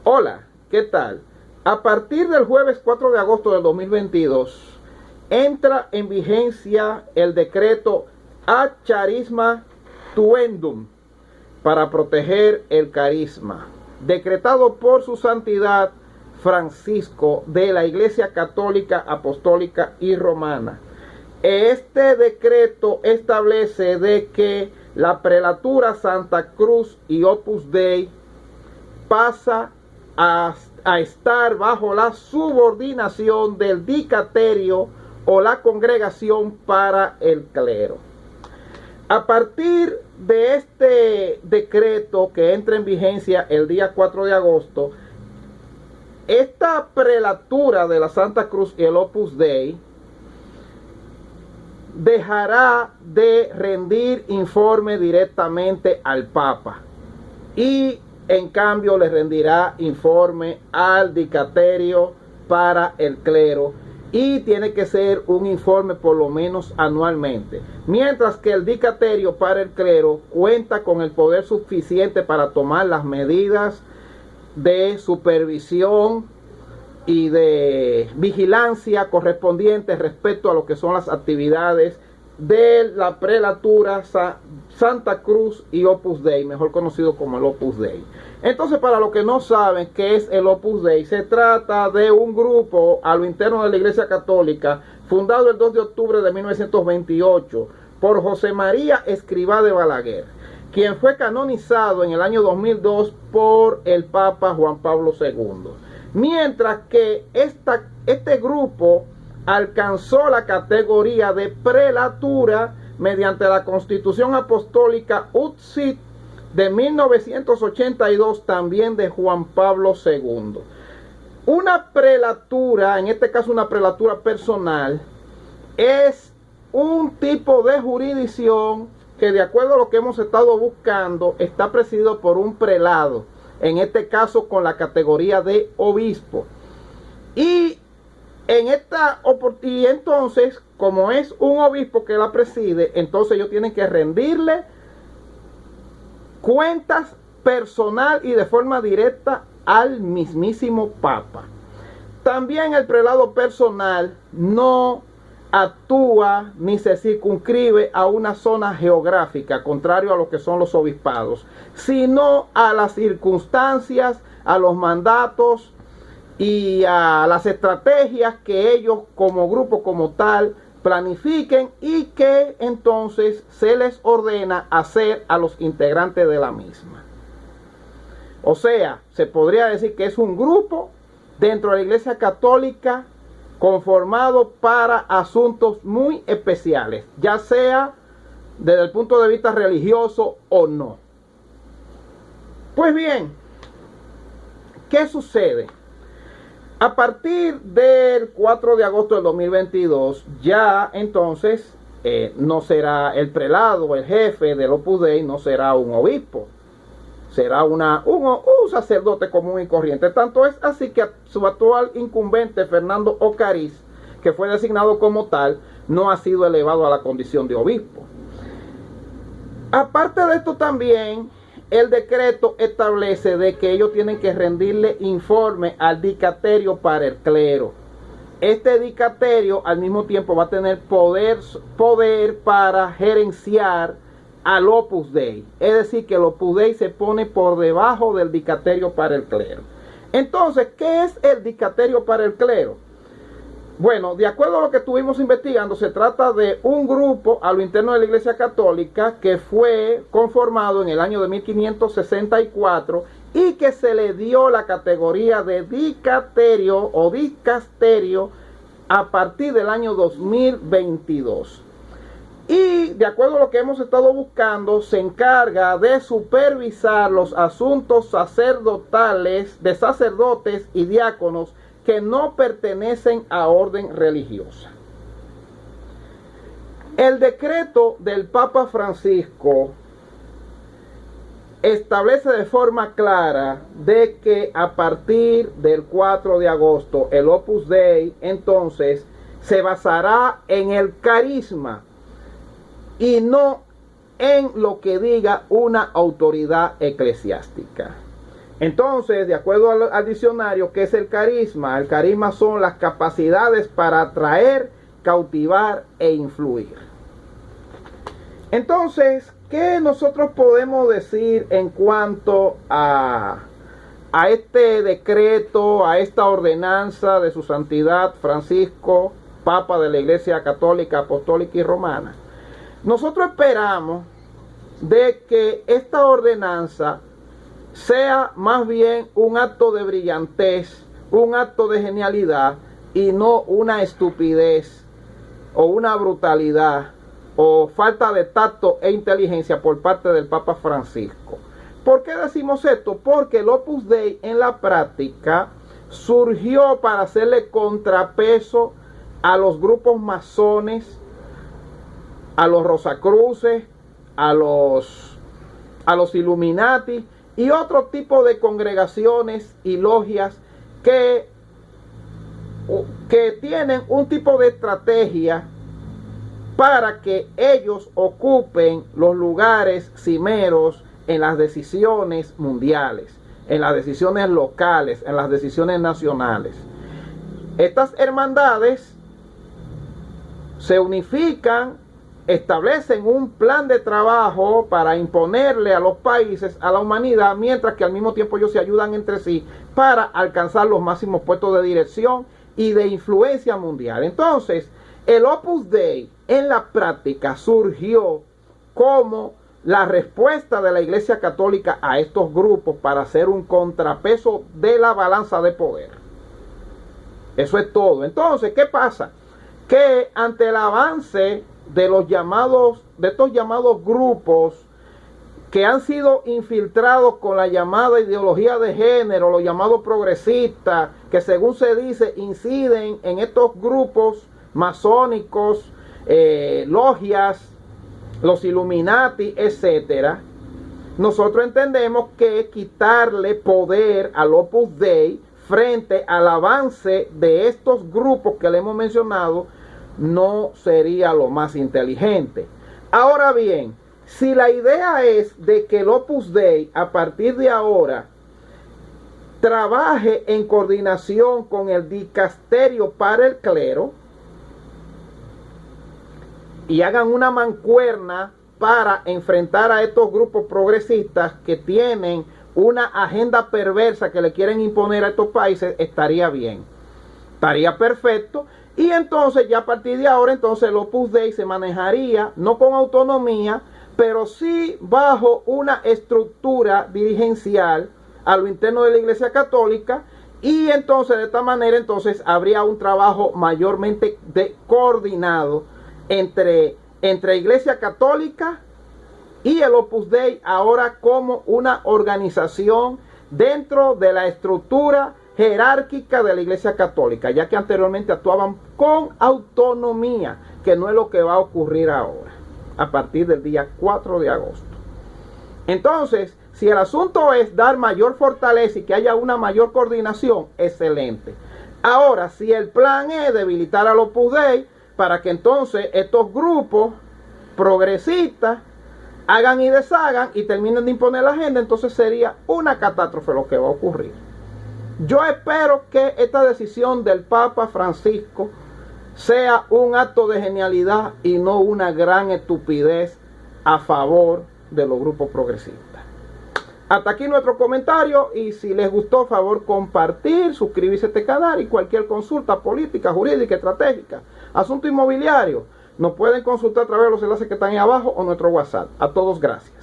Hola, ¿qué tal? A partir del jueves 4 de agosto del 2022, entra en vigencia el decreto Ad Charisma Tuendum para proteger el carisma, decretado por su santidad Francisco de la Iglesia Católica, Apostólica y Romana. Este decreto establece de que la prelatura Santa Cruz y Opus Dei pasa a estar bajo la subordinación del dicaterio o la congregación para el clero. A partir de este decreto que entra en vigencia el día 4 de agosto, esta prelatura de la Santa Cruz y el Opus Dei dejará de rendir informe directamente al Papa y en cambio le rendirá informe al dicaterio para el clero, y tiene que ser un informe por lo menos anualmente, mientras que el dicaterio para el clero cuenta con el poder suficiente para tomar las medidas de supervisión y de vigilancia correspondientes respecto a lo que son las actividades de la prelatura Santa Cruz y Opus Dei, mejor conocido como el Opus Dei. Entonces, para los que no saben qué es el Opus Dei, se trata de un grupo a lo interno de la Iglesia Católica, fundado el 2 de octubre de 1928 por José María Escrivá de Balaguer, quien fue canonizado en el año 2002 por el Papa Juan Pablo II. Mientras que este grupo alcanzó la categoría de prelatura mediante la Constitución Apostólica Ut Sit de 1982, también de Juan Pablo II. Una prelatura, en este caso una prelatura personal, es un tipo de jurisdicción que, de acuerdo a lo que hemos estado buscando, está presidido por un prelado, en este caso con la categoría de obispo. Y entonces, como es un obispo que la preside, entonces ellos tienen que rendirle cuentas personal y de forma directa al mismísimo Papa. También el prelado personal no actúa ni se circunscribe a una zona geográfica, contrario a lo que son los obispados, sino a las circunstancias, a los mandatos y a las estrategias que ellos como grupo, como tal, planifiquen y que entonces se les ordena hacer a los integrantes de la misma. O sea, se podría decir que es un grupo dentro de la Iglesia Católica conformado para asuntos muy especiales, ya sea desde el punto de vista religioso o no. Pues bien, ¿qué sucede? A partir del 4 de agosto del 2022, ya entonces no será el prelado, el jefe del Opus Dei, no será un obispo, será un sacerdote común y corriente. Tanto es así que su actual incumbente, Fernando Ocariz, que fue designado como tal, no ha sido elevado a la condición de obispo. Aparte de esto, también el decreto establece de que ellos tienen que rendirle informe al dicaterio para el clero. Este dicaterio al mismo tiempo va a tener poder para gerenciar al Opus Dei. Es decir, que el Opus Dei se pone por debajo del dicaterio para el clero. Entonces, ¿qué es el dicaterio para el clero? Bueno, de acuerdo a lo que estuvimos investigando, se trata de un grupo a lo interno de la Iglesia Católica que fue conformado en el año de 1564 y que se le dio la categoría de dicaterio o dicasterio a partir del año 2022. Y de acuerdo a lo que hemos estado buscando, se encarga de supervisar los asuntos sacerdotales de sacerdotes y diáconos que no pertenecen a orden religiosa. El decreto del Papa Francisco establece de forma clara de que a partir del 4 de agosto el Opus Dei entonces se basará en el carisma y no en lo que diga una autoridad eclesiástica. Entonces, de acuerdo al diccionario, ¿qué es el carisma? El carisma son las capacidades para atraer, cautivar e influir. Entonces, ¿qué nosotros podemos decir en cuanto a este decreto, a esta ordenanza de su santidad Francisco, Papa de la Iglesia Católica, Apostólica y Romana? Nosotros esperamos de que esta ordenanza sea más bien un acto de brillantez, un acto de genialidad y no una estupidez o una brutalidad o falta de tacto e inteligencia por parte del Papa Francisco. ¿Por qué decimos esto? Porque el Opus Dei en la práctica surgió para hacerle contrapeso a los grupos masones, a los Rosacruces, a los Illuminati y otro tipo de congregaciones y logias que tienen un tipo de estrategia para que ellos ocupen los lugares cimeros en las decisiones mundiales, en las decisiones locales, en las decisiones nacionales. Estas hermandades se unifican, establecen un plan de trabajo para imponerle a los países, a la humanidad, mientras que al mismo tiempo ellos se ayudan entre sí para alcanzar los máximos puestos de dirección y de influencia mundial. Entonces, el Opus Dei en la práctica surgió como la respuesta de la Iglesia Católica a estos grupos para hacer un contrapeso de la balanza de poder. Eso es todo. Entonces, ¿qué pasa? Que ante el avance de estos llamados grupos que han sido infiltrados con la llamada ideología de género, los llamados progresistas, que según se dice inciden en estos grupos masónicos, logias, los Illuminati, etcétera, nosotros entendemos que quitarle poder al Opus Dei frente al avance de estos grupos que le hemos mencionado no sería lo más inteligente. Ahora bien, si la idea es de que el Opus Dei a partir de ahora trabaje en coordinación con el dicasterio para el clero y hagan una mancuerna para enfrentar a estos grupos progresistas que tienen una agenda perversa que le quieren imponer a estos países, estaría bien, estaría perfecto. Y entonces ya a partir de ahora entonces el Opus Dei se manejaría no con autonomía, pero sí bajo una estructura dirigencial a lo interno de la Iglesia Católica, y entonces de esta manera entonces habría un trabajo mayormente coordinado entre Iglesia Católica y el Opus Dei, ahora como una organización dentro de la estructura jerárquica de la Iglesia Católica, ya que anteriormente actuaban con autonomía, que no es lo que va a ocurrir ahora, a partir del día 4 de agosto. Entonces, si el asunto es dar mayor fortaleza y que haya una mayor coordinación, excelente. Ahora, si el plan es debilitar al Opus Dei para que entonces estos grupos progresistas hagan y deshagan y terminen de imponer la agenda, entonces sería una catástrofe lo que va a ocurrir. Yo espero que esta decisión del Papa Francisco sea un acto de genialidad y no una gran estupidez a favor de los grupos progresistas. Hasta aquí nuestro comentario, y si les gustó, favor compartir, suscribirse a este canal, y cualquier consulta política, jurídica, estratégica, asunto inmobiliario, nos pueden consultar a través de los enlaces que están ahí abajo o nuestro WhatsApp. A todos, gracias.